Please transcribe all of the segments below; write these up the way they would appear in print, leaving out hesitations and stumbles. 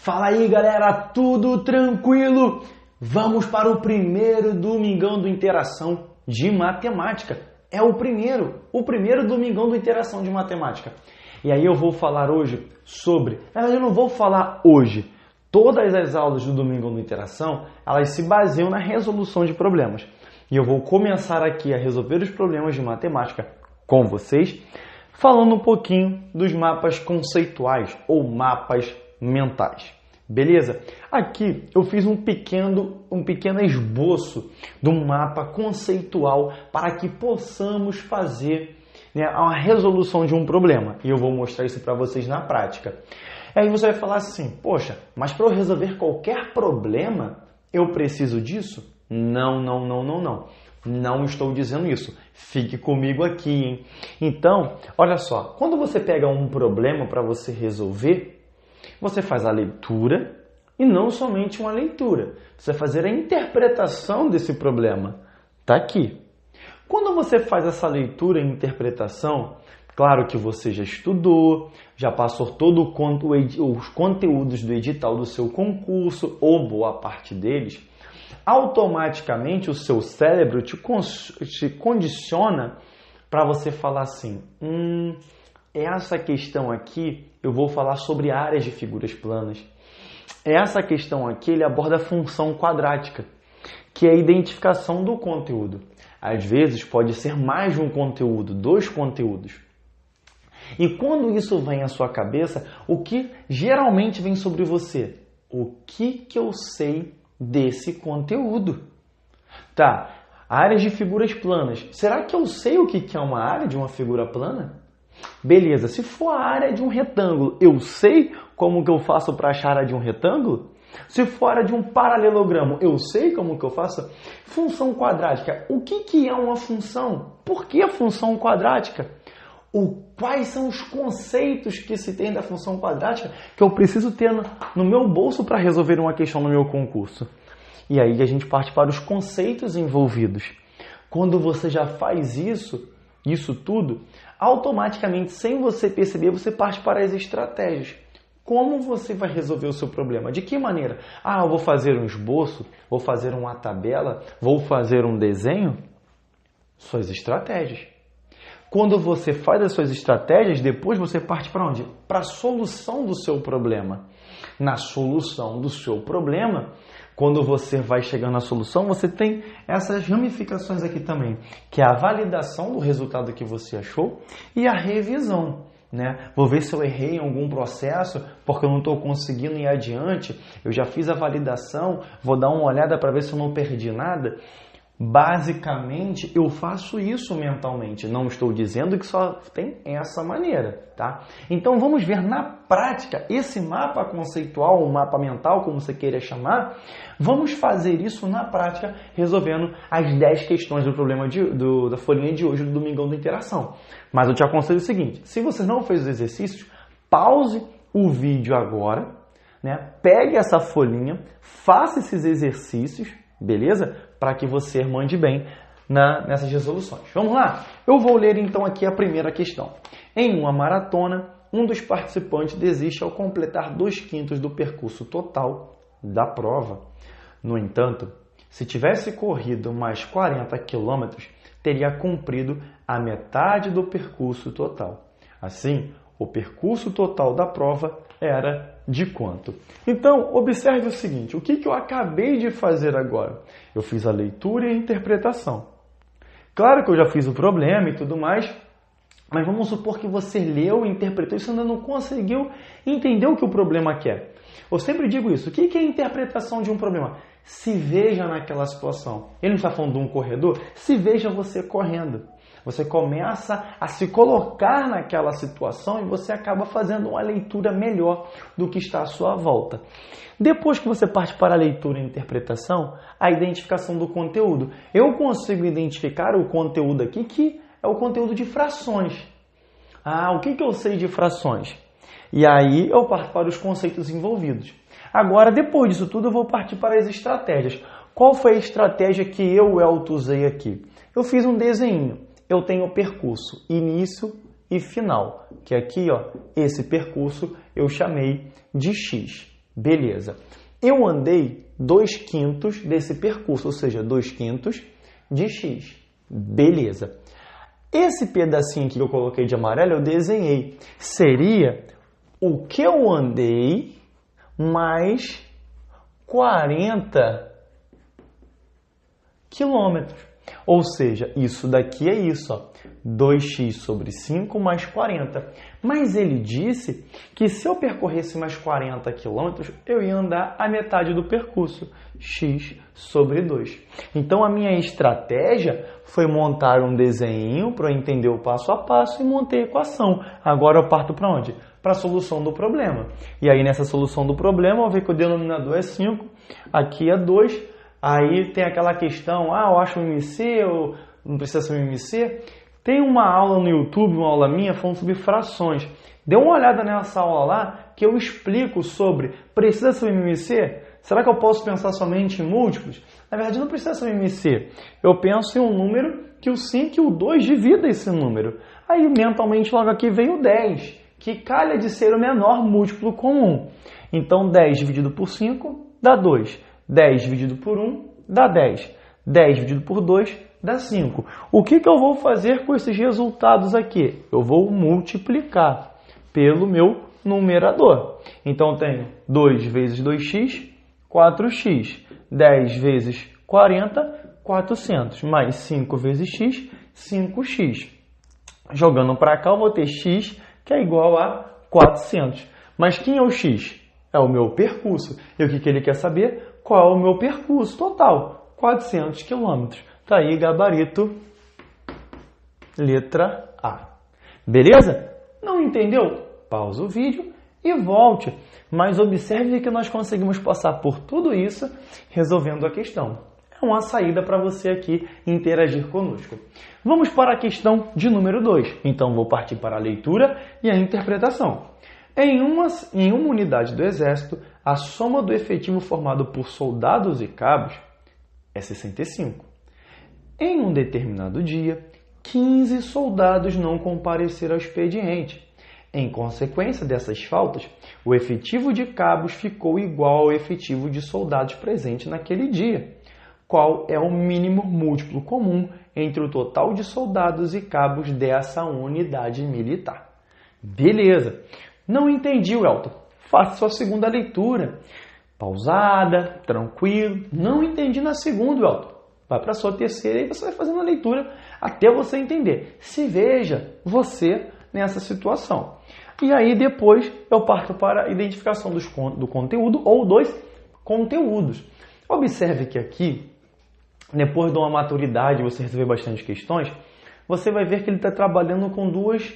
Fala aí, galera, tudo tranquilo? Vamos para o primeiro Domingão do Interação de Matemática. É o primeiro Domingão do Interação de Matemática. E aí eu vou falar hoje sobre... Na verdade, eu não vou falar hoje. Todas as aulas do Domingão do Interação, elas se baseiam na resolução de problemas. E eu vou começar aqui a resolver os problemas de matemática com vocês, falando um pouquinho dos mapas conceituais ou mapas mentais. Beleza? Aqui eu fiz um pequeno esboço de um mapa conceitual para que possamos fazer a resolução de um problema. E eu vou mostrar isso para vocês na prática. Aí você vai falar assim, poxa, mas para eu resolver qualquer problema, eu preciso disso? Não. Não estou dizendo isso. Fique comigo aqui, hein? Então, olha só, quando você pega um problema para você resolver, você faz a leitura e não somente uma leitura. Você vai fazer a interpretação desse problema. Está aqui. Quando você faz essa leitura e interpretação, claro que você já estudou, já passou todo os conteúdos do edital do seu concurso, ou boa parte deles, automaticamente o seu cérebro te condiciona para você falar assim, essa questão aqui eu vou falar sobre áreas de figuras planas. Essa questão aqui ele aborda a função quadrática, que é a identificação do conteúdo. Às vezes pode ser mais de um conteúdo, dois conteúdos. E quando isso vem à sua cabeça, o que geralmente vem sobre você? O que eu sei desse conteúdo? Tá, áreas de figuras planas. Será que eu sei o que é uma área de uma figura plana? Beleza, se for a área de um retângulo, eu sei como que eu faço para achar a área de um retângulo? Se for a área de um paralelogramo, eu sei como que eu faço? Função quadrática, o que é uma função? Por que a função quadrática? Quais são os conceitos que se tem da função quadrática que eu preciso ter no meu bolso para resolver uma questão no meu concurso? E aí a gente parte para os conceitos envolvidos. Quando você já faz isso tudo, automaticamente, sem você perceber, você parte para as estratégias. Como você vai resolver o seu problema? De que maneira? Eu vou fazer um esboço, vou fazer uma tabela, vou fazer um desenho? Suas estratégias. Quando você faz as suas estratégias, depois você parte para onde? Para a solução do seu problema. Na solução do seu problema, quando você vai chegando na solução, você tem essas ramificações aqui também, que é a validação do resultado que você achou e a revisão. Vou ver se eu errei em algum processo, porque eu não estou conseguindo ir adiante, eu já fiz a validação, vou dar uma olhada para ver se eu não perdi nada. Basicamente, eu faço isso mentalmente. Não estou dizendo que só tem essa maneira, tá? Então, vamos ver na prática esse mapa conceitual, o mapa mental, como você queira chamar. Vamos fazer isso na prática, resolvendo as 10 questões do problema da folhinha de hoje, do Domingão da Interação. Mas eu te aconselho o seguinte, se você não fez os exercícios, pause o vídeo agora, pegue essa folhinha, faça esses exercícios, beleza? Para que você mande bem nessas resoluções. Vamos lá? Eu vou ler então aqui a primeira questão. Em uma maratona, um dos participantes desiste ao completar 2/5 do percurso total da prova. No entanto, se tivesse corrido mais 40 quilômetros, teria cumprido a metade do percurso total. Assim, o percurso total da prova era de quanto? Então, observe o seguinte, o que eu acabei de fazer agora? Eu fiz a leitura e a interpretação. Claro que eu já fiz o problema e tudo mais, mas vamos supor que você leu e interpretou e você ainda não conseguiu entender o que o problema quer. Eu sempre digo isso, o que é a interpretação de um problema? Se veja naquela situação. Ele não está falando de um corredor? Se veja você correndo. Você começa a se colocar naquela situação e você acaba fazendo uma leitura melhor do que está à sua volta. Depois que você parte para a leitura e interpretação, a identificação do conteúdo. Eu consigo identificar o conteúdo aqui, que é o conteúdo de frações. O que eu sei de frações? E aí eu parto para os conceitos envolvidos. Agora, depois disso tudo, eu vou partir para as estratégias. Qual foi a estratégia que eu, Elton, usei aqui? Eu fiz um desenho. Eu tenho o percurso início e final, que aqui, esse percurso eu chamei de X. Beleza. Eu andei 2/5 desse percurso, ou seja, 2/5 de x. Beleza. Esse pedacinho aqui que eu coloquei de amarelo, eu desenhei. Seria o que eu andei mais 40 quilômetros. Ou seja, isso daqui é isso, ó, 2x sobre 5 mais 40. Mas ele disse que se eu percorresse mais 40 quilômetros, eu ia andar a metade do percurso, x sobre 2. Então, a minha estratégia foi montar um desenho para eu entender o passo a passo e montei a equação. Agora eu parto para onde? Para a solução do problema. E aí, nessa solução do problema, eu vejo que o denominador é 5, aqui é 2. Aí tem aquela questão, eu acho um MC ou não precisa ser um MC. Tem uma aula no YouTube, uma aula minha, falando sobre frações. Dê uma olhada nessa aula lá, que eu explico sobre, precisa ser um MC? Será que eu posso pensar somente em múltiplos? Na verdade, não precisa ser um MC. Eu penso em um número que o 5 e o 2 dividem esse número. Aí, mentalmente, logo aqui vem o 10, que calha de ser o menor múltiplo comum. Então, 10 dividido por 5 dá 2. 10 dividido por 1 dá 10. 10 dividido por 2 dá 5. O que eu vou fazer com esses resultados aqui? Eu vou multiplicar pelo meu numerador. Então, tenho 2 vezes 2x, 4x. 10 vezes 40, 400. Mais 5 vezes x, 5x. Jogando para cá, eu vou ter x, que é igual a 400. Mas quem é o x? É o meu percurso. E o que ele quer saber? Qual é o meu percurso total? 400 quilômetros. Tá aí, gabarito, letra A. Beleza? Não entendeu? Pausa o vídeo e volte. Mas observe que nós conseguimos passar por tudo isso resolvendo a questão. É uma saída para você aqui interagir conosco. Vamos para a questão de número 2. Então, vou partir para a leitura e a interpretação. Em uma unidade do Exército, a soma do efetivo formado por soldados e cabos é 65. Em um determinado dia, 15 soldados não compareceram ao expediente. Em consequência dessas faltas, o efetivo de cabos ficou igual ao efetivo de soldados presente naquele dia. Qual é o mínimo múltiplo comum entre o total de soldados e cabos dessa unidade militar? Beleza! Não entendi, Welton. Faça sua segunda leitura. Pausada, tranquilo. Não entendi na segunda, Welton. Vai para a sua terceira e você vai fazendo a leitura até você entender. Se veja você nessa situação. E aí depois eu parto para a identificação do conteúdo ou dos conteúdos. Observe que aqui, depois de uma maturidade, você receber bastante questões, você vai ver que ele está trabalhando com duas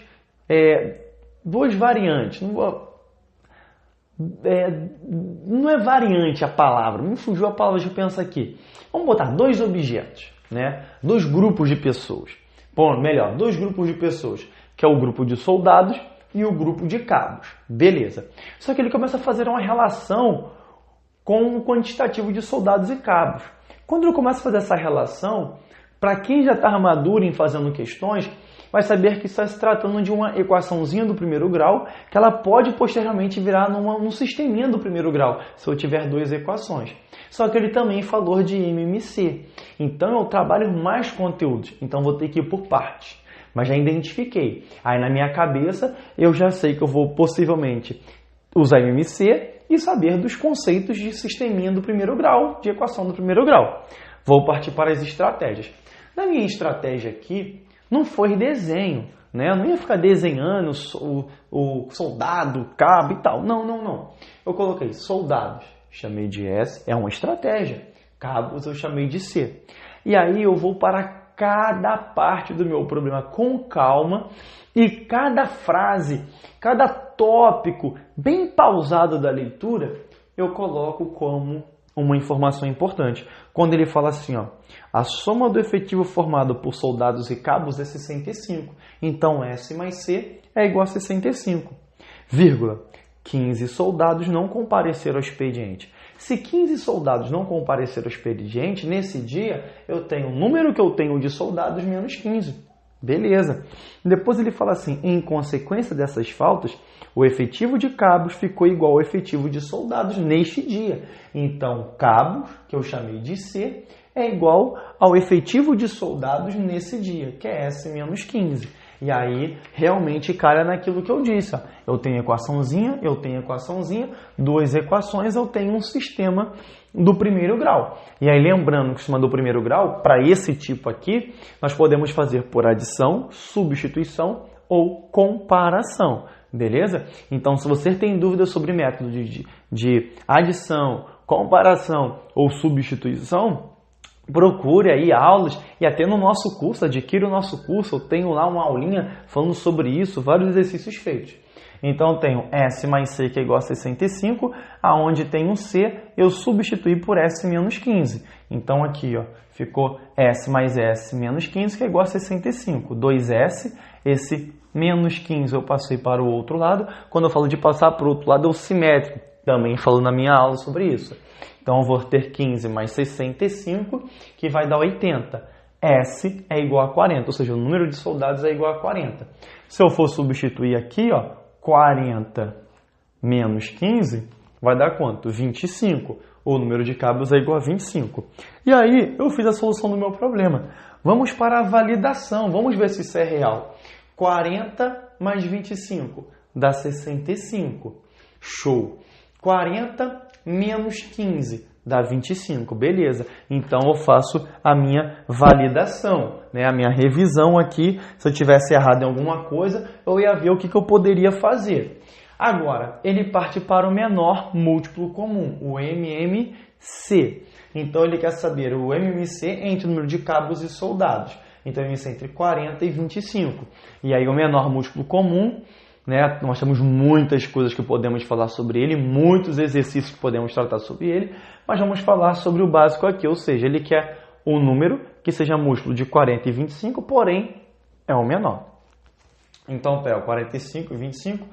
variantes. Não é variante a palavra, me fugiu a palavra de pensar aqui. Vamos botar dois objetos, né? Dois grupos de pessoas. Bom, melhor, dois grupos de pessoas, que é o grupo de soldados e o grupo de cabos. Beleza. Só que ele começa a fazer uma relação com o quantitativo de soldados e cabos. Quando ele começa a fazer essa relação, para quem já está maduro em fazendo questões, vai saber que está se tratando de uma equaçãozinha do primeiro grau, que ela pode posteriormente virar num sisteminha do primeiro grau, se eu tiver duas equações. Só que ele também falou de MMC. Então eu trabalho mais conteúdos, então vou ter que ir por partes. Mas já identifiquei. Aí na minha cabeça eu já sei que eu vou possivelmente usar MMC e saber dos conceitos de sisteminha do primeiro grau, de equação do primeiro grau. Vou partir para as estratégias. Na minha estratégia aqui, não foi desenho, né? Eu não ia ficar desenhando o soldado, o cabo e tal. Não. Eu coloquei soldados, chamei de S, é uma estratégia. Cabos eu chamei de C. E aí eu vou para cada parte do meu problema com calma e cada frase, cada tópico bem pausado da leitura, eu coloco como uma informação importante. Quando ele fala assim, ó, a soma do efetivo formado por soldados e cabos é 65. Então, S mais C é igual a 65. Vírgula, 15 soldados não compareceram ao expediente. Se 15 soldados não compareceram ao expediente, nesse dia eu tenho o número que eu tenho de soldados menos 15. Beleza. Depois ele fala assim, em consequência dessas faltas, o efetivo de cabos ficou igual ao efetivo de soldados neste dia. Então, cabos, que eu chamei de C, é igual ao efetivo de soldados nesse dia, que é S menos 15. E aí, realmente, calha naquilo que eu disse. Ó. Eu tenho equaçãozinha, duas equações, eu tenho um sistema do primeiro grau. E aí, lembrando que o sistema do primeiro grau, para esse tipo aqui, nós podemos fazer por adição, substituição ou comparação. Beleza? Então, se você tem dúvidas sobre método de adição, comparação ou substituição, procure aí aulas e até no nosso curso, adquira o nosso curso, eu tenho lá uma aulinha falando sobre isso, vários exercícios feitos. Então, eu tenho S mais C que é igual a 65, aonde tem um C, eu substituí por S menos 15. Então, aqui, ó, ficou S mais S menos 15 que é igual a 65. 2S, esse menos 15 eu passei para o outro lado. Quando eu falo de passar para o outro lado, é o simétrico. Também falo na minha aula sobre isso. Então, eu vou ter 15 mais 65, que vai dar 80. S é igual a 40, ou seja, o número de soldados é igual a 40. Se eu for substituir aqui, ó, 40 menos 15, vai dar quanto? 25. O número de cabos é igual a 25. E aí, eu fiz a solução do meu problema. Vamos para a validação, vamos ver se isso é real. 40 mais 25 dá 65. Show! 40 menos 15 dá 25. Beleza. Então, eu faço a minha validação, né? A minha revisão aqui. Se eu tivesse errado em alguma coisa, eu ia ver o que eu poderia fazer. Agora, ele parte para o menor múltiplo comum, o MMC. Então, ele quer saber o MMC entre o número de cabos e soldados. Então, MMC entre 40 e 25. E aí, o menor múltiplo comum, né? Nós temos muitas coisas que podemos falar sobre ele, muitos exercícios que podemos tratar sobre ele, mas vamos falar sobre o básico aqui, ou seja, ele quer um número que seja múltiplo de 40 e 25, porém é o menor. Então, pega 45 e 25.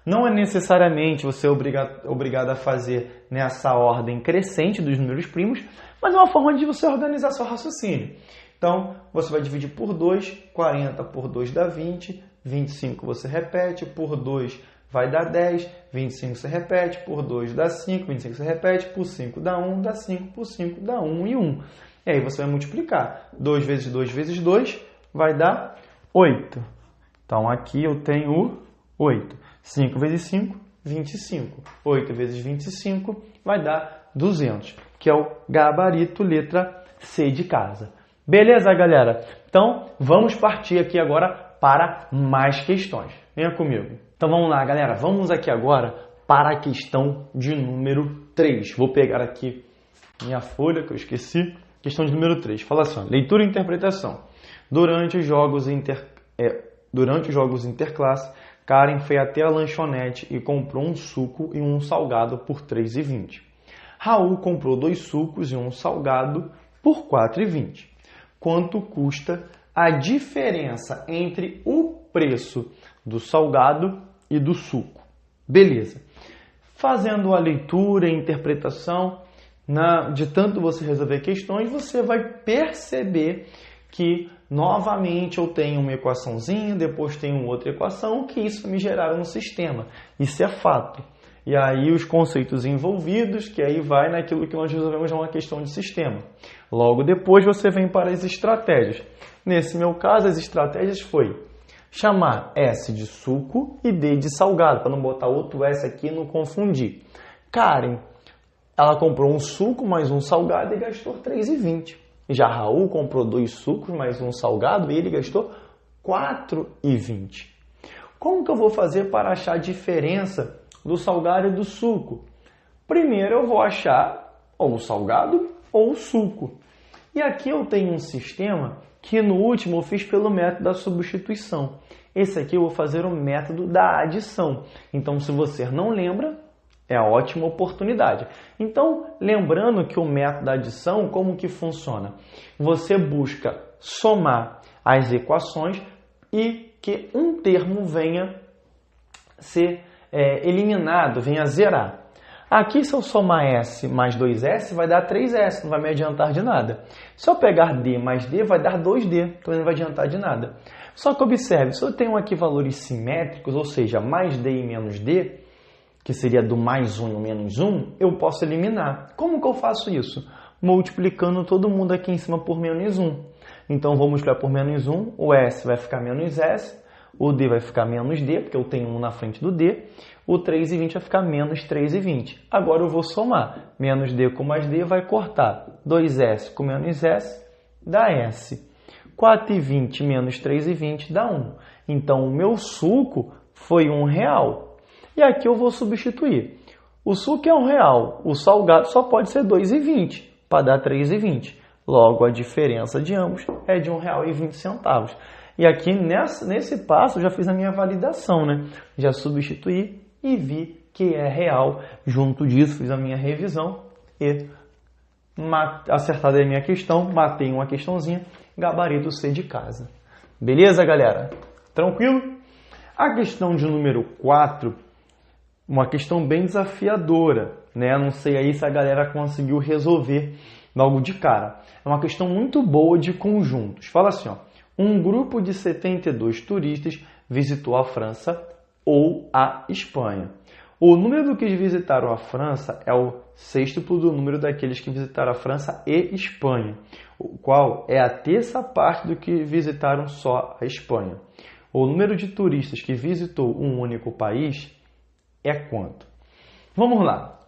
Não é necessariamente você obrigado a fazer nessa ordem crescente dos números primos, mas é uma forma de você organizar seu raciocínio. Então, você vai dividir por 2, 40 por 2 dá 20, 25 você repete, por 2 vai dar 10, 25 você repete, por 2 dá 5, 25 você repete, por 5 dá 1, dá 5, por 5 dá 1 e 1. E aí você vai multiplicar. 2 vezes 2 vezes 2 vai dar 8. Então, aqui eu tenho 8. 5 vezes 5, 25. 8 vezes 25 vai dar 200, que é o gabarito letra C de casa. Beleza, galera? Então, vamos partir aqui agora para mais questões. Venha comigo. Então, vamos lá, galera. Vamos aqui agora para a questão de número 3. Vou pegar aqui minha folha, que eu esqueci. Questão de número 3. Fala assim, ó, leitura e interpretação. Durante os jogos interclasse, Karen foi até a lanchonete e comprou um suco e um salgado por R$ 3,20. Raul comprou 2 sucos e um salgado por R$ 4,20. Quanto custa a diferença entre o preço do salgado e do suco? Beleza. Fazendo a leitura e interpretação, de tanto você resolver questões, você vai perceber que novamente eu tenho uma equaçãozinha, depois tenho outra equação, que isso me geraram um sistema. Isso é fato. E aí os conceitos envolvidos, que aí vai naquilo que nós resolvemos uma questão de sistema. Logo depois você vem para as estratégias. Nesse meu caso, as estratégias foi chamar S de suco e D de salgado, para não botar outro S aqui e não confundir. Karen, ela comprou um suco mais um salgado e gastou R$ 3,20. Já Raul comprou 2 sucos mais um salgado e ele gastou R$ 4,20. Como que eu vou fazer para achar a diferença do salgado e do suco? Primeiro eu vou achar ou o salgado ou o suco. E aqui eu tenho um sistema que no último eu fiz pelo método da substituição. Esse aqui eu vou fazer o método da adição. Então, se você não lembra, é a ótima oportunidade. Então, lembrando que o método da adição, como que funciona? Você busca somar as equações e que um termo venha ser eliminado, venha zerar. Aqui, se eu somar S mais 2S, vai dar 3S, não vai me adiantar de nada. Se eu pegar D mais D, vai dar 2D, então não vai adiantar de nada. Só que observe, se eu tenho aqui valores simétricos, ou seja, mais D e menos D, que seria do mais 1 e o menos 1, eu posso eliminar. Como que eu faço isso? Multiplicando todo mundo aqui em cima por menos 1. Então, vou multiplicar por menos 1, o S vai ficar menos S, o D vai ficar menos D, porque eu tenho 1 na frente do D, o 3 e 20 vai ficar menos 3 e 20. Agora eu vou somar. Menos D com mais D vai cortar. 2S com menos S dá S. 4 e 20 menos 3 e 20 dá 1. Então, o meu suco foi R$1. E aqui eu vou substituir. O suco é R$1. O salgado só pode ser 2,20 para dar 3,20. Logo, a diferença de ambos é de R$1,20. E aqui, nesse passo, eu já fiz a minha validação, né? Já substituí e vi que é real. Junto disso, fiz a minha revisão e acertada a minha questão, matei uma questãozinha, gabarito C de casa. Beleza, galera? Tranquilo? A questão de número 4, uma questão bem desafiadora, né? Não sei aí se a galera conseguiu resolver logo de cara. É uma questão muito boa de conjuntos. Fala assim, ó. Um grupo de 72 turistas visitou a França ou a Espanha. O número dos que visitaram a França é o sextuplo do número daqueles que visitaram a França e Espanha, o qual é a terça parte do que visitaram só a Espanha. O número de turistas que visitou um único país é quanto? Vamos lá.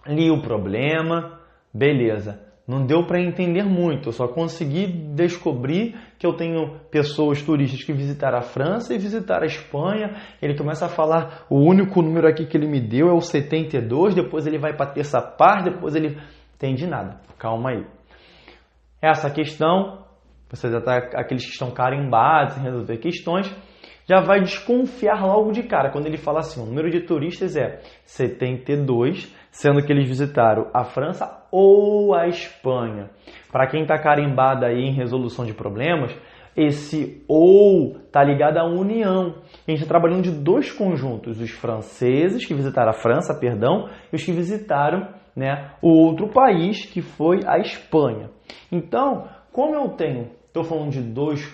Li o problema, beleza. Não deu para entender muito, eu só consegui descobrir que eu tenho pessoas, turistas que visitaram a França e visitaram a Espanha. Ele começa a falar, o único número aqui que ele me deu é o 72, depois ele vai para a terça parte, depois ele... Entendi nada, calma aí. Essa questão, você já tá, aqueles que estão carimbados em resolver questões, já vai desconfiar logo de cara, quando ele fala assim, o número de turistas é 72, sendo que eles visitaram a França ou a Espanha. Para quem está carimbado aí em resolução de problemas, esse ou está ligado à união. A gente está trabalhando de dois conjuntos, os franceses que visitaram a França, perdão, e os que visitaram, né, o outro país, que foi a Espanha. Então, como eu tenho, estou falando de dois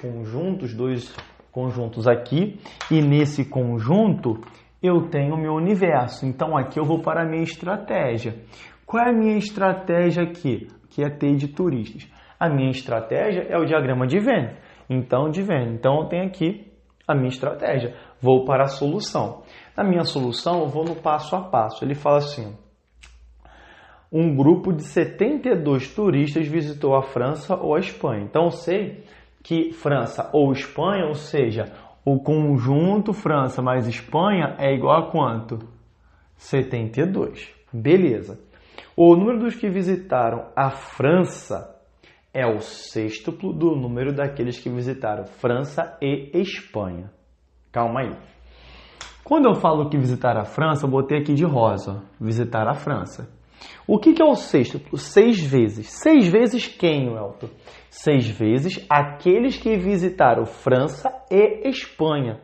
conjuntos aqui, e nesse conjunto eu tenho o meu universo. Então aqui eu vou para a minha estratégia. Qual é a minha estratégia aqui? Que é T de turistas. A minha estratégia é o diagrama de Venn. Então eu tenho aqui a minha estratégia. Vou para a solução. Na minha solução eu vou no passo a passo. Ele fala assim, um grupo de 72 turistas visitou a França ou a Espanha. Então eu sei que França ou Espanha, ou seja, o conjunto França mais Espanha é igual a quanto? 72. Beleza. O número dos que visitaram a França é o sextuplo do número daqueles que visitaram França e Espanha. Calma aí. Quando eu falo que visitar a França, eu botei aqui de rosa, visitar a França. O que é o sextuplo? 6 vezes. 6 vezes quem, Elton? 6 vezes aqueles que visitaram França e Espanha.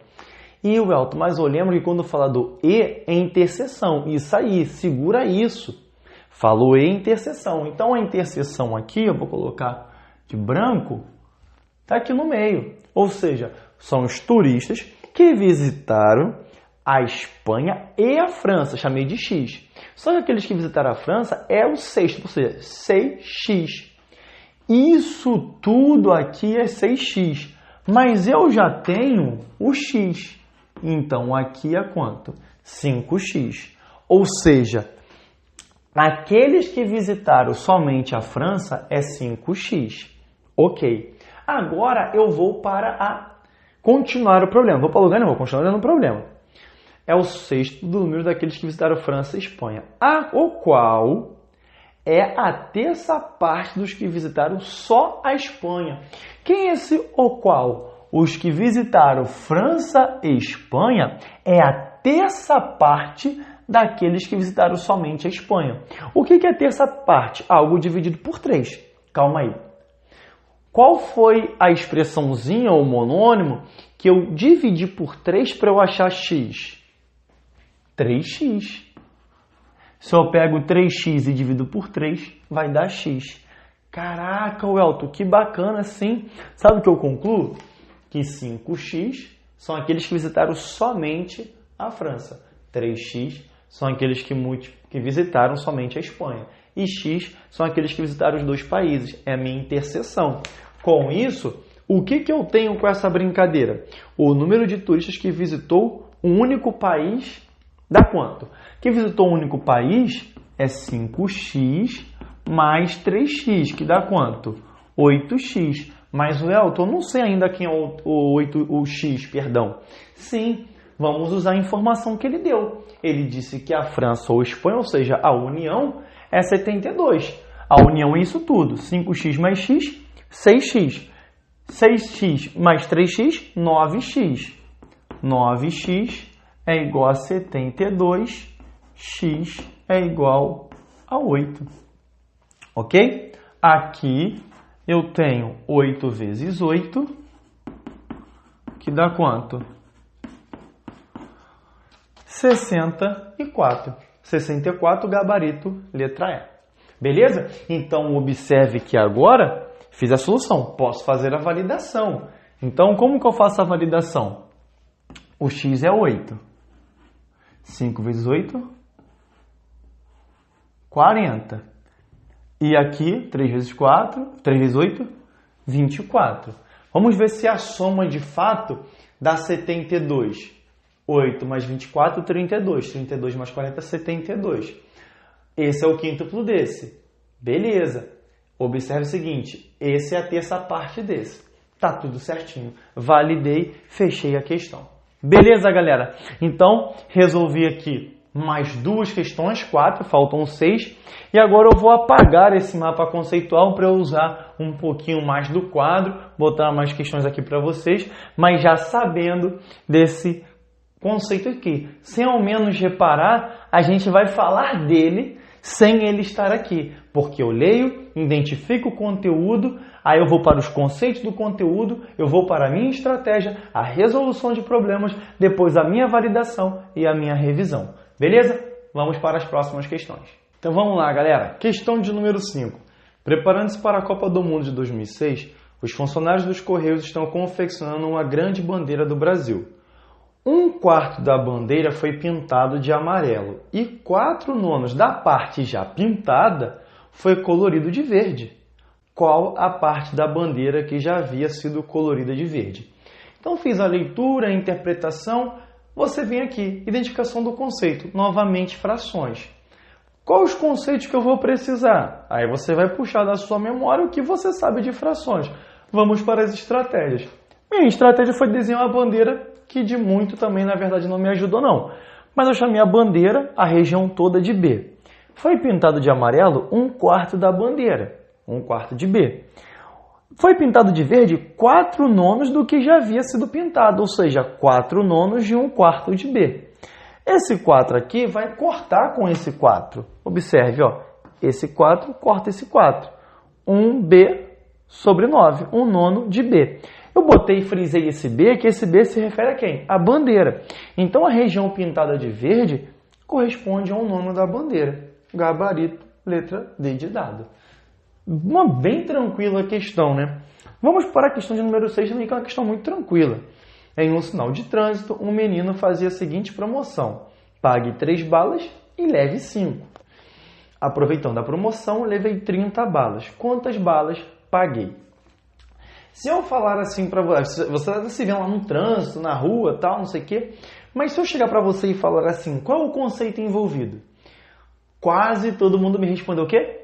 E, Elton, mas eu lembro que quando fala do E é interseção. Isso aí, segura isso. Falou E interseção. Então, a interseção aqui, eu vou colocar de branco, está aqui no meio. Ou seja, são os turistas que visitaram a Espanha e a França. Chamei de X. Só que aqueles que visitaram a França é o sexto, ou seja, 6x. Isso tudo aqui é 6x. Mas eu já tenho o x. Então, aqui é quanto? 5x. Ou seja, aqueles que visitaram somente a França é 5x. Ok. Agora eu vou para continuar o problema. Vou para o lugar, não vou continuar olhando o problema. É o sexto do número daqueles que visitaram França e Espanha, o qual é a terça parte dos que visitaram só a Espanha. Quem é esse o qual? Os que visitaram França e Espanha é a terça parte daqueles que visitaram somente a Espanha. O que é a terça parte? Algo dividido por 3. Calma aí. Qual foi a expressãozinha ou monônimo que eu dividi por 3 para eu achar x? 3x. Se eu pego 3x e divido por 3, vai dar x. Caraca, Welton, que bacana, sim. Sabe o que eu concluo? Que 5x são aqueles que visitaram somente a França. 3x são aqueles que visitaram somente a Espanha. E x são aqueles que visitaram os dois países. É a minha interseção. Com isso, o que eu tenho com essa brincadeira? O número de turistas que visitou um único país dá quanto? Que visitou um único país é 5x mais 3x, que dá quanto? 8x. Mas, Welton, eu não sei ainda quem é o x, perdão. Sim, vamos usar a informação que ele deu. Ele disse que a França ou a Espanha, ou seja, a união, é 72. A união é isso tudo. 5x mais x, 6x. 6x mais 3x, 9x. 9x é igual a 72. X é igual a 8. Ok? Aqui eu tenho 8 vezes 8, que dá quanto? 64. 64, gabarito, letra E. Beleza? Então, observe que agora fiz a solução. Posso fazer a validação. Então, como que eu faço a validação? O x é 8. 5 vezes 8, 40. E aqui, 3 vezes 4, 3 vezes 8, 24. Vamos ver se a soma de fato dá 72. 8 mais 24, 32. 32 mais 40, 72. Esse é o quíntuplo desse. Beleza. Observe o seguinte, esse é a terça parte desse. Tá tudo certinho. Validei, fechei a questão. Beleza, galera? Então, resolvi aqui mais 2 questões, 4, faltam 6. E agora eu vou apagar esse mapa conceitual para eu usar um pouquinho mais do quadro, botar mais questões aqui para vocês, mas já sabendo desse conceito aqui. Sem ao menos reparar, a gente vai falar dele sem ele estar aqui, porque eu leio, identifico o conteúdo, aí eu vou para os conceitos do conteúdo, eu vou para a minha estratégia, a resolução de problemas, depois a minha validação e a minha revisão. Beleza? Vamos para as próximas questões. Então vamos lá, galera. Questão de número 5. Preparando-se para a Copa do Mundo de 2006, os funcionários dos Correios estão confeccionando uma grande bandeira do Brasil. 1/4 da bandeira foi pintado de amarelo e 4/9 da parte já pintada foi colorido de verde. Qual a parte da bandeira que já havia sido colorida de verde? Então fiz a leitura, a interpretação, você vem aqui, identificação do conceito, novamente frações. Quais os conceitos que eu vou precisar? Aí você vai puxar da sua memória o que você sabe de frações. Vamos para as estratégias. Minha estratégia foi desenhar uma bandeira que de muito também, na verdade, não me ajudou não. Mas eu chamei a bandeira, a região toda de B. Foi pintado de amarelo 1/4 da bandeira, 1/4 de B. Foi pintado de verde 4/9 do que já havia sido pintado, ou seja, 4/9 de 1/4 de B. Esse 4 aqui vai cortar com esse 4. Observe, ó, esse 4 corta esse 4. 1B sobre 9, 1/9 de B. Eu botei e frisei esse B, que esse B se refere a quem? A bandeira. Então, a região pintada de verde corresponde a 1/9 da bandeira. Gabarito, letra D de dado. Uma bem tranquila questão, né? Vamos para a questão de número 6, também, que é uma questão muito tranquila. Em um sinal de trânsito, um menino fazia a seguinte promoção. Pague 3 balas e leve 5. Aproveitando a promoção, levei 30 balas. Quantas balas paguei? Se eu falar assim para você, você está se vendo lá no trânsito, na rua, tal, não sei o quê, mas se eu chegar para você e falar assim, qual é o conceito envolvido? Quase todo mundo me respondeu o quê?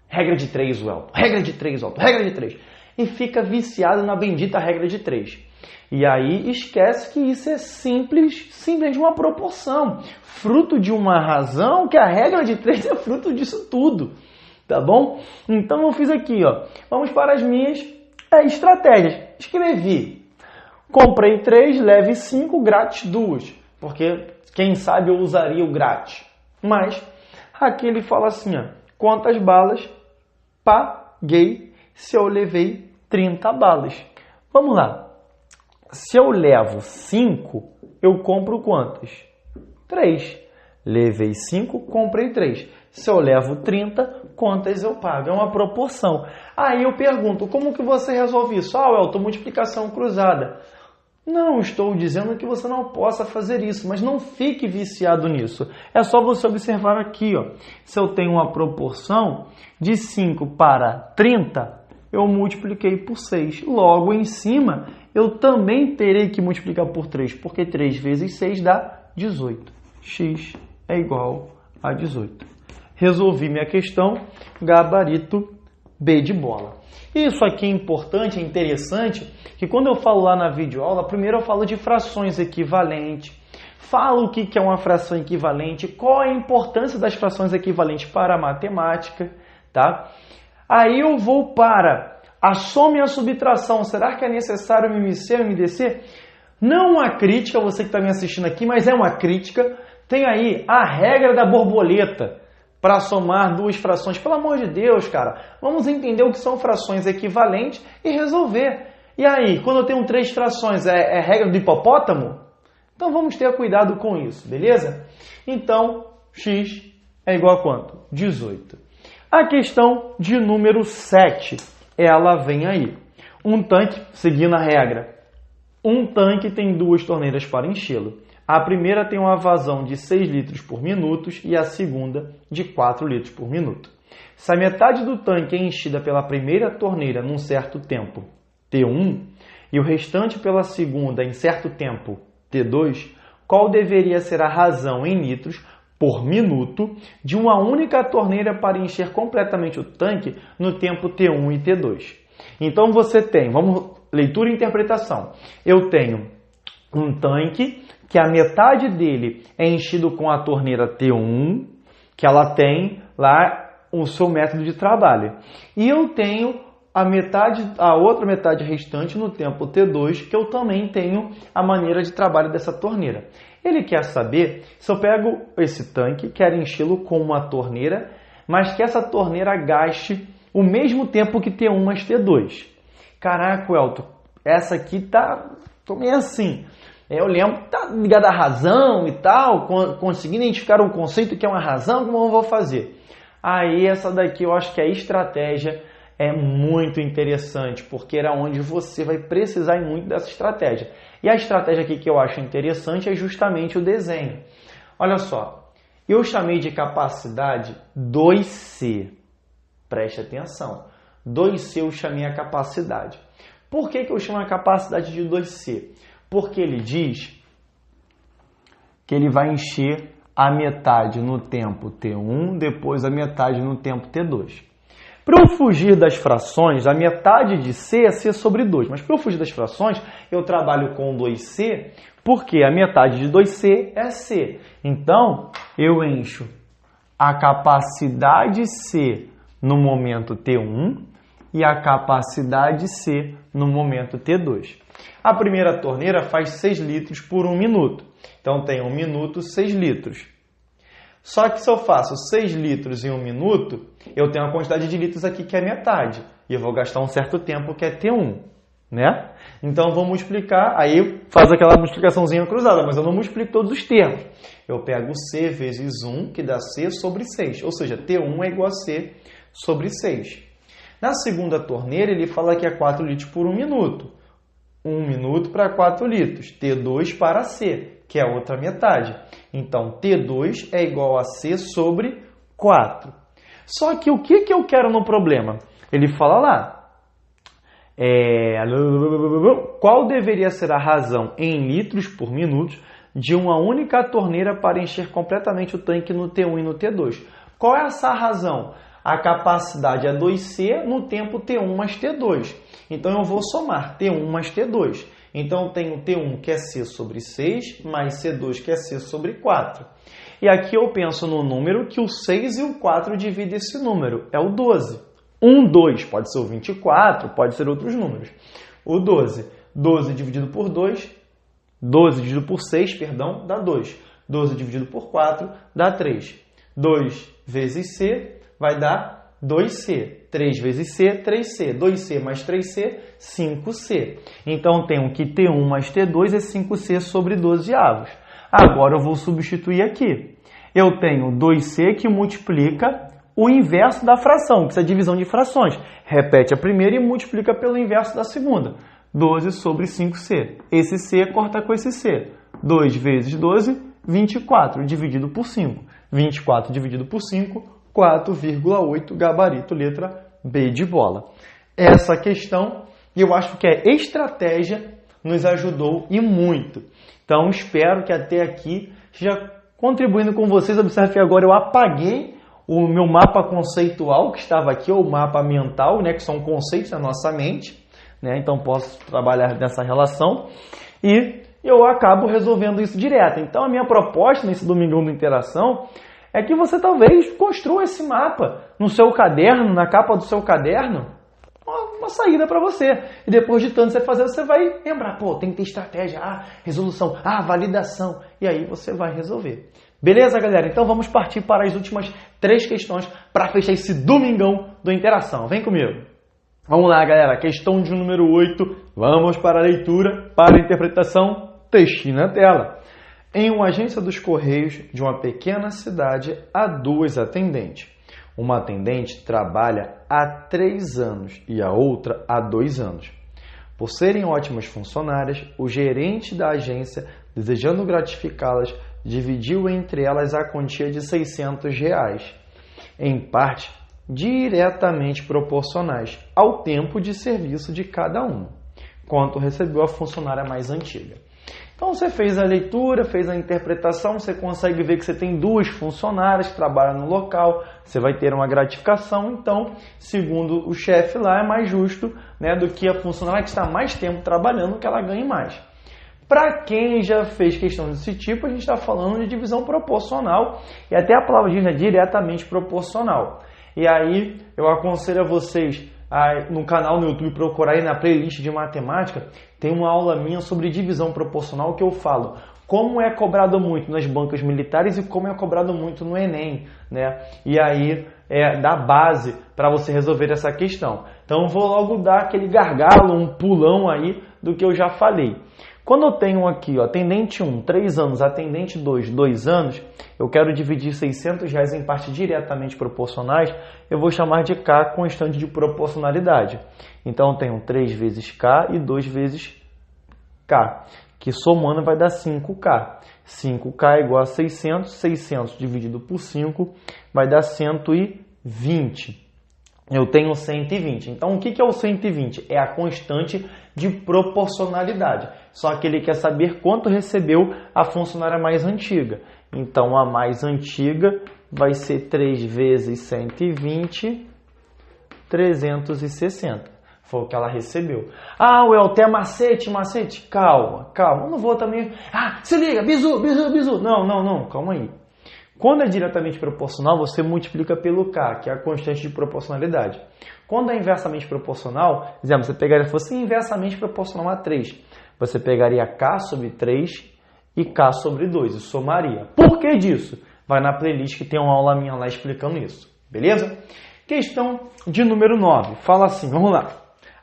Regra de 3, Welton. Regra de 3, Welton. Regra de 3. E fica viciado na bendita regra de 3. E aí esquece que isso é simplesmente uma proporção. Fruto de uma razão que a regra de 3 é fruto disso tudo. Tá bom? Então eu fiz aqui, ó. Vamos para as minhas estratégias. Escrevi. Comprei 3, leve 5, grátis 2. Porque, quem sabe, eu usaria o grátis. Mas, aqui ele fala assim, ó. Quantas balas paguei se eu levei 30 balas? Vamos lá. Se eu levo 5, eu compro quantas? 3. Levei 5, comprei 3. Se eu levo 30, quantas eu pago? É uma proporção. Aí eu pergunto, como que você resolve isso? Ah, Elton, multiplicação cruzada. Não estou dizendo que você não possa fazer isso, mas não fique viciado nisso. É só você observar aqui, ó. Se eu tenho uma proporção de 5 para 30, eu multipliquei por 6. Logo em cima, eu também terei que multiplicar por 3, porque 3 vezes 6 dá 18. X é igual a 18. Resolvi minha questão, gabarito B de bola. Isso aqui é importante, é interessante, que quando eu falo lá na videoaula, primeiro eu falo de frações equivalentes, falo o que é uma fração equivalente, qual a importância das frações equivalentes para a matemática, tá? Aí eu vou para a soma e a subtração. Será que é necessário MMC, MDC? Não uma crítica, você que está me assistindo aqui, mas é uma crítica. Tem aí a regra da borboleta para somar duas frações. Pelo amor de Deus, cara, vamos entender o que são frações equivalentes e resolver. E aí, quando eu tenho 3 frações, é regra do hipopótamo? Então vamos ter cuidado com isso, beleza? Então, x é igual a quanto? 18. A questão de número 7, ela vem aí. Um tanque, seguindo a regra, um tanque tem 2 torneiras para enchê-lo. A primeira tem uma vazão de 6 litros por minuto e a segunda de 4 litros por minuto. Se a metade do tanque é enchida pela primeira torneira num certo tempo, T1, e o restante pela segunda em certo tempo, T2, qual deveria ser a razão em litros por minuto de uma única torneira para encher completamente o tanque no tempo T1 e T2? Então você tem, vamos, leitura e interpretação. Eu tenho um tanque que a metade dele é enchido com a torneira T1, que ela tem lá o seu método de trabalho. E eu tenho a outra metade restante no tempo T2, que eu também tenho a maneira de trabalho dessa torneira. Ele quer saber se eu pego esse tanque, quero enchê-lo com uma torneira, mas que essa torneira gaste o mesmo tempo que T1 mais T2. Caraca, Elton, essa aqui tá meio assim. Eu lembro que tá ligado à razão e tal, consegui identificar um conceito que é uma razão, como eu vou fazer? Aí essa daqui eu acho que a estratégia é muito interessante, porque era onde você vai precisar muito dessa estratégia. E a estratégia aqui que eu acho interessante é justamente o desenho. Olha só, eu chamei de capacidade 2C. Preste atenção. 2C eu chamei a capacidade. Por que eu chamo a capacidade de 2C? Porque ele diz que ele vai encher a metade no tempo T1, depois a metade no tempo T2. Para eu fugir das frações, a metade de C é C sobre 2. Mas para eu fugir das frações, eu trabalho com 2C, porque a metade de 2C é C. Então, eu encho a capacidade C no momento T1 e a capacidade C no momento T2. A primeira torneira faz 6 litros por 1 minuto. Então, tem 1 minuto, 6 litros. Só que se eu faço 6 litros em 1 minuto, eu tenho uma quantidade de litros aqui que é metade. E eu vou gastar um certo tempo que é T1, né? Então, vou multiplicar. Aí, faz aquela multiplicaçãozinha cruzada, mas eu não multiplico todos os termos. Eu pego C vezes 1, que dá C sobre 6. Ou seja, T1 é igual a C sobre 6. Na segunda torneira, ele fala que é 4 litros por 1 minuto. 1 minuto para 4 litros. T2 para C, que é a outra metade. Então, T2 é igual a C sobre 4. Só que o que eu quero no problema? Ele fala lá, qual deveria ser a razão em litros por minuto de uma única torneira para encher completamente o tanque no T1 e no T2? Qual é essa razão? A capacidade é 2C no tempo T1 mais T2. Então, eu vou somar T1 mais T2. Então, eu tenho T1 que é C sobre 6, mais C2 que é C sobre 4. E aqui eu penso no número que o 6 e o 4 dividem esse número. É o 12. 1, 2, pode ser o 24, pode ser outros números. O 12. 12 dividido por 2, 12 dividido por 6, perdão, dá 2. 12 dividido por 4 dá 3. 2 vezes C vai dar 2C. 3 vezes C, 3C. 2C mais 3C, 5C. Então, tenho que T1 mais T2 é 5C sobre 12 avos. Agora, eu vou substituir aqui. Eu tenho 2C que multiplica o inverso da fração, que isso é divisão de frações. Repete a primeira e multiplica pelo inverso da segunda. 12 sobre 5C. Esse C corta com esse C. 2 vezes 12, 24, dividido por 5. 24 dividido por 5, 4,8, gabarito, letra B de bola. Essa questão, eu acho que é estratégia, nos ajudou e muito. Então, espero que até aqui esteja contribuindo com vocês. Observe que agora eu apaguei o meu mapa conceitual que estava aqui, ou o mapa mental, né, que são conceitos da nossa mente, né, então posso trabalhar nessa relação e eu acabo resolvendo isso direto. Então a minha proposta nesse Domingão do Interação é que você talvez construa esse mapa no seu caderno, na capa do seu caderno, uma saída para você. E depois de tanto você fazer, você vai lembrar, pô, tem que ter estratégia, resolução, validação, e aí você vai resolver. Beleza, galera? Então vamos partir para as últimas 3 questões para fechar esse Domingão do Interação. Vem comigo. Vamos lá, galera. Questão de número 8. Vamos para a leitura, para a interpretação. Textinho na tela. Em uma agência dos Correios de uma pequena cidade, há 2 atendentes. Uma atendente trabalha há 3 anos e a outra há 2 anos. Por serem ótimas funcionárias, o gerente da agência, desejando gratificá-las, dividiu entre elas a quantia de R$600, em parte diretamente proporcionais ao tempo de serviço de cada uma, quanto recebeu a funcionária mais antiga. Então você fez a leitura, fez a interpretação, você consegue ver que você tem 2 funcionárias que trabalham no local, você vai ter uma gratificação, então, segundo o chefe lá, é mais justo, né, do que a funcionária que está mais tempo trabalhando, que ela ganhe mais. Para quem já fez questão desse tipo, a gente está falando de divisão proporcional, e até a palavra diz, né, diretamente proporcional. E aí eu aconselho a vocês no canal no YouTube procurar aí na playlist de matemática, tem uma aula minha sobre divisão proporcional que eu falo como é cobrado muito nas bancas militares e como é cobrado muito no Enem, né? E aí dá base para você resolver essa questão. Então eu vou logo dar aquele gargalo, um pulão aí do que eu já falei. Quando eu tenho aqui, ó, atendente 1, 3 anos, atendente 2, 2 anos, eu quero dividir R$600 em partes diretamente proporcionais, eu vou chamar de K constante de proporcionalidade. Então, eu tenho 3 vezes K e 2 vezes K, que somando vai dar 5K. 5K é igual a 600, 600 dividido por 5 vai dar 120. Eu tenho 120. Então, o que é o 120? É a constante de proporcionalidade. Só que ele quer saber quanto recebeu a funcionária mais antiga. Então, a mais antiga vai ser 3 vezes 120, 360. Foi o que ela recebeu. Well, tem macete. Calma. Eu não vou também... se liga, bizu. Não, calma aí. Quando é diretamente proporcional, você multiplica pelo K, que é a constante de proporcionalidade. Quando é inversamente proporcional, exemplo, você pegaria, se fosse inversamente proporcional a 3, você pegaria K sobre 3 e K sobre 2 e somaria. Por que disso? Vai na playlist que tem uma aula minha lá explicando isso. Beleza? Questão de número 9. Fala assim, vamos lá.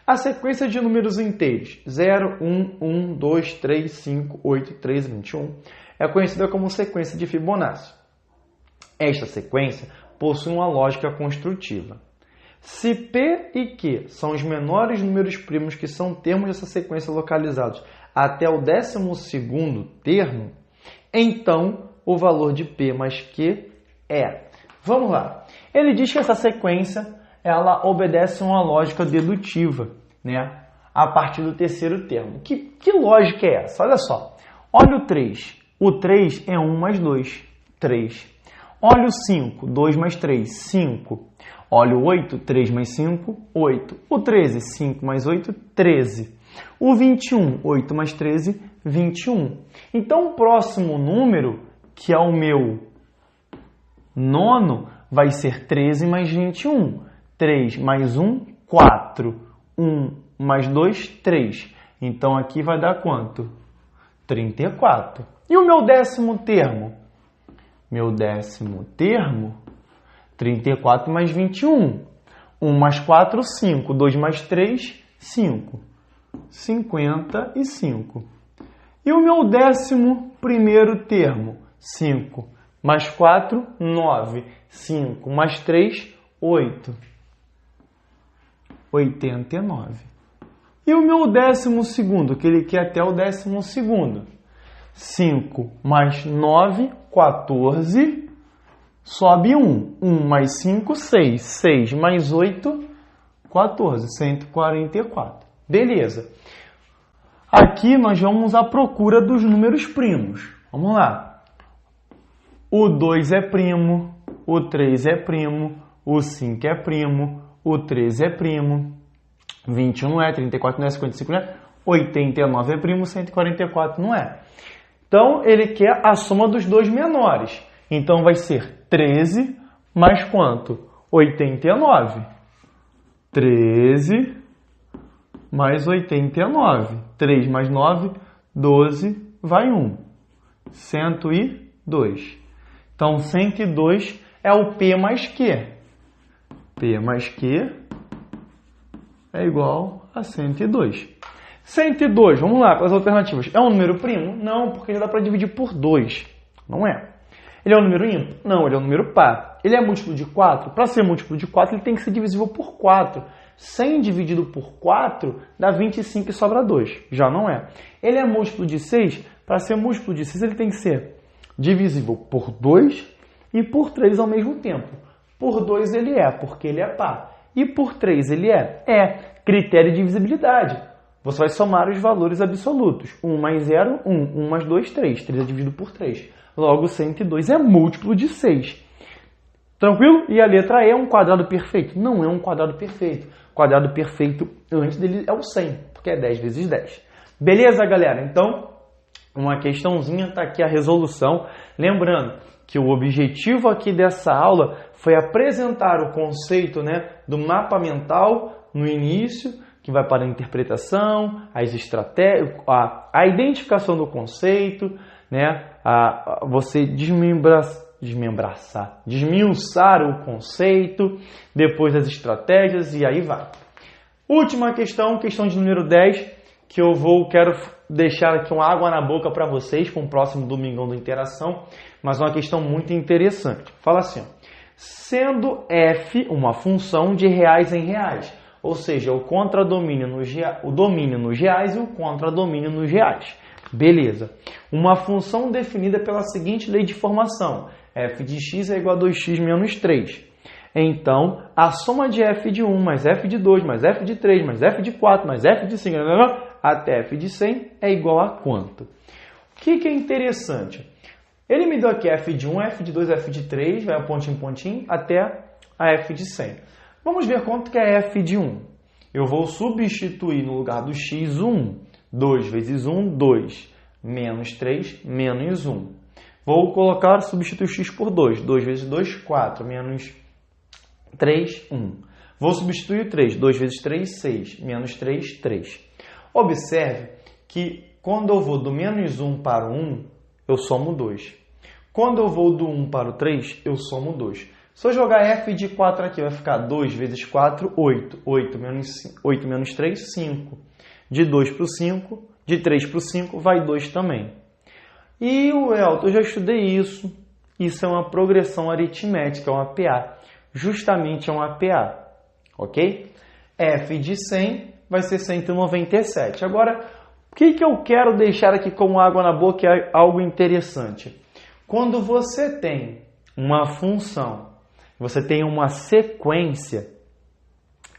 A sequência de números inteiros 0, 1, 1, 2, 3, 5, 8, 13, 21 é conhecida como sequência de Fibonacci. Esta sequência possui uma lógica construtiva. Se P e Q são os menores números primos que são termos dessa sequência localizados até o 12º termo, então o valor de P mais Q é... Vamos lá. Ele diz que essa sequência ela obedece a uma lógica dedutiva, né? A partir do 3º termo. Que lógica é essa? Olha só. Olha o 3. O 3 é 1 mais 2, 3. Olha o 5, 2 mais 3, 5. Olha o 8, 3 mais 5, 8. O 13, 5 mais 8, 13. O 21, 8 mais 13, 21. Então, o próximo número, que é o meu nono, vai ser 13 mais 21. 3 mais 1, 4. 1 mais 2, 3. Então, aqui vai dar quanto? 34. E o meu 10º termo? Meu 10º termo, 34 mais 21. 1 mais 4, 5. 2 mais 3, 5. 55. E o meu 11º termo, 5. mais 4, 9. 5 mais 3, 8. 89. E o meu 12º, que ele quer até o 12º. 5 mais 9, 14. Sobe 1. 1 mais 5, 6. 6 mais 8, 14. 144. Beleza. Aqui nós vamos à procura dos números primos. Vamos lá. O 2 é primo, o 3 é primo, o 5 é primo, o 13 é primo, 21 não é, 34 não é, 55 não é, 89 é primo, 144 não é. Então, ele quer a soma dos dois menores. Então, vai ser 13 mais quanto? 89. 13 mais 89. 3 mais 9, 12, vai 1. 102. Então, 102 é o P mais Q. P mais Q é igual a 102. 102, vamos lá para as alternativas. É um número primo? Não, porque já dá para dividir por 2. Não é. Ele é um número ímpar? Não, ele é um número par. Ele é múltiplo de 4? Para ser múltiplo de 4, ele tem que ser divisível por 4. 100 dividido por 4 dá 25 e sobra 2. Já não é. Ele é múltiplo de 6? Para ser múltiplo de 6, ele tem que ser divisível por 2 e por 3 ao mesmo tempo. Por 2 ele é, porque ele é par. E por 3 ele é? É. Critério de divisibilidade. Você vai somar os valores absolutos. 1 mais 0, 1. 1 mais 2, 3. 3 é dividido por 3. Logo, 102 é múltiplo de 6. Tranquilo? E a letra E é um quadrado perfeito? Não é um quadrado perfeito. O quadrado perfeito antes dele é o 100, porque é 10 vezes 10. Beleza, galera? Então, uma questãozinha, está aqui a resolução. Lembrando que o objetivo aqui dessa aula foi apresentar o conceito, né, do mapa mental no início, que vai para a interpretação, as estratégias, a identificação do conceito, né, você desmiuçar o conceito, depois as estratégias e aí vai. Última questão, questão de número 10, que quero deixar aqui uma água na boca para vocês com o próximo Domingão da Interação, mas uma questão muito interessante. Fala assim, ó, sendo f uma função de reais em reais, ou seja, o contradomínio o domínio nos reais e o contradomínio nos reais. Beleza. Uma função definida pela seguinte lei de formação. F de x é igual a 2x menos 3. Então, a soma de f de 1 mais f de 2 mais f de 3 mais f de 4 mais f de 5 até f de 100 é igual a quanto? O que é interessante? Ele me deu aqui f de 1, f de 2, f de 3, vai a pontinho em pontinho, até a f de 100. Vamos ver quanto que é f de 1. Eu vou substituir no lugar do x 1. 2 vezes 1, 2. Menos 3, menos 1. Vou substituir x por 2. 2 vezes 2, 4. Menos 3, 1. Vou substituir 3. 2 vezes 3, 6. Menos 3, 3. Observe que quando eu vou do menos 1 para o 1, eu somo 2. Quando eu vou do 1 para o 3, eu somo 2. Se eu jogar f de 4 aqui, vai ficar 2 vezes 4, 8. 8 menos 3, 5. De 2 para o 5, de 3 para o 5, vai 2 também. E o Elton, eu já estudei isso. Isso é uma progressão aritmética, é uma PA. Justamente é uma PA. Ok? F de 100 vai ser 197. Agora, o que eu quero deixar aqui como água na boca é algo interessante. Quando você tem uma função, você tem uma sequência,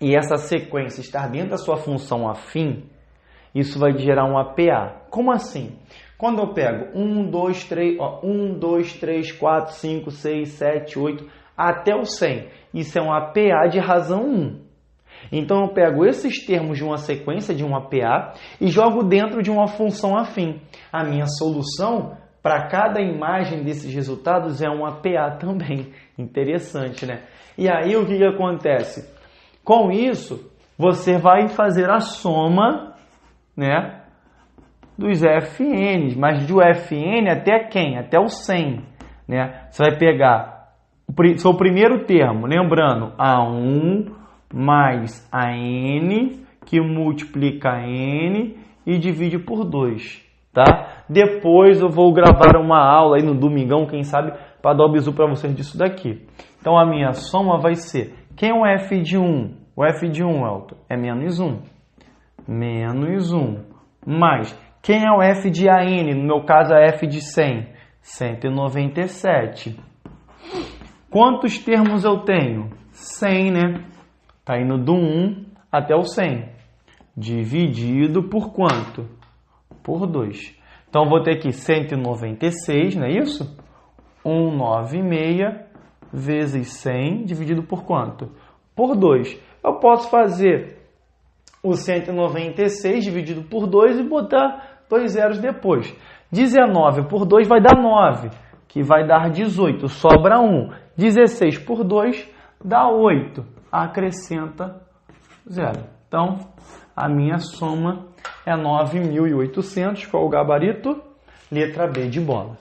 e essa sequência está dentro da sua função afim, isso vai gerar um APA. Como assim? Quando eu pego 1, 2, 3, 4, 5, 6, 7, 8, até o 100, isso é um APA de razão 1. Então eu pego esses termos de uma sequência, de um APA, e jogo dentro de uma função afim. A minha solução para cada imagem desses resultados é um APA também. Interessante, né? E aí o que acontece? Com isso, você vai fazer a soma, né, dos FNs, mas do FN até quem? Até o 100, né? Você vai pegar o seu primeiro termo, lembrando, A1 mais AN, que multiplica N e divide por 2, tá? Depois eu vou gravar uma aula aí no domingão, quem sabe, para dar o bisu para vocês disso daqui. Então, a minha soma vai ser, quem é o f de 1? O f de 1, Elton, é menos 1. Menos 1. Mais, quem é o f de AN? No meu caso, é f de 100. 197. Quantos termos eu tenho? 100, né? Tá indo do 1 até o 100. Dividido por quanto? Por 2. Então, vou ter aqui 196, não é isso? 196 vezes 100 dividido por quanto? Por 2. Eu posso fazer o 196 dividido por 2 e botar 2 zeros depois. 19 por 2 vai dar 9, que vai dar 18. Sobra 1. 16 por 2 dá 8. Acrescenta 0. Então, a minha soma é 9.800. Qual o gabarito? Letra B de bola.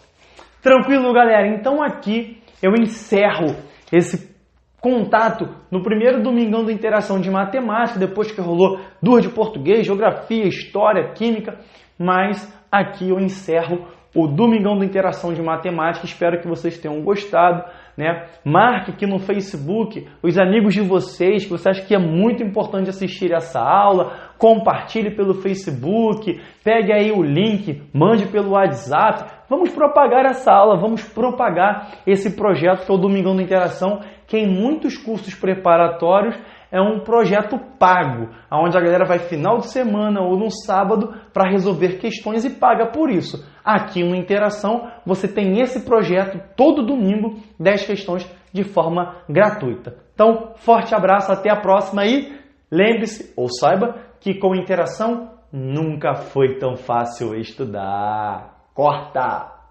Tranquilo, galera? Então, aqui eu encerro esse contato no primeiro domingão do Interação de Matemática, depois que rolou 2 de português, geografia, história, química, mas aqui eu encerro o domingão do Interação de Matemática. Espero que vocês tenham gostado, né? Marque aqui no Facebook os amigos de vocês, que você acha que é muito importante assistir essa aula, compartilhe pelo Facebook, pegue aí o link, mande pelo WhatsApp. Vamos propagar essa aula, vamos propagar esse projeto que é o Domingão da Interação, que em muitos cursos preparatórios é um projeto pago, onde a galera vai final de semana ou no sábado para resolver questões e paga por isso. Aqui no Interação você tem esse projeto todo domingo, 10 questões de forma gratuita. Então, forte abraço, até a próxima e lembre-se ou saiba que com Interação nunca foi tão fácil estudar. Corta!